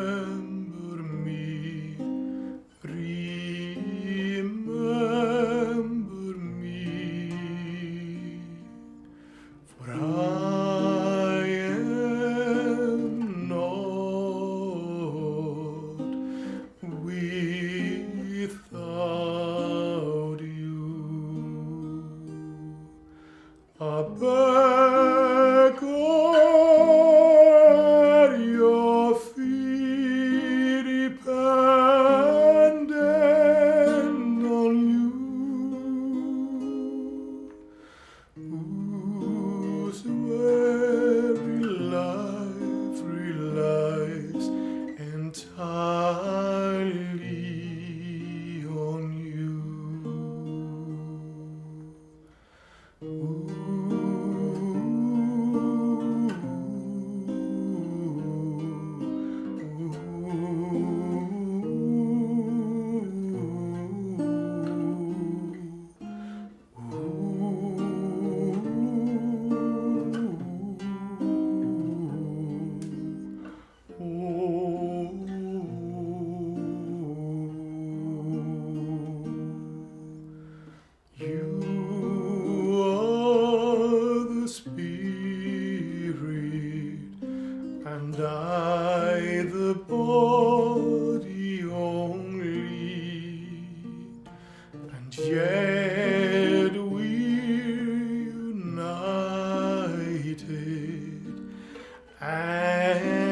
Remember me, remember me, for I am not without you. Back at your feet, dependent on you, whose very life relies entirely on you. You are the spirit, and I the body only, and yet we're united. And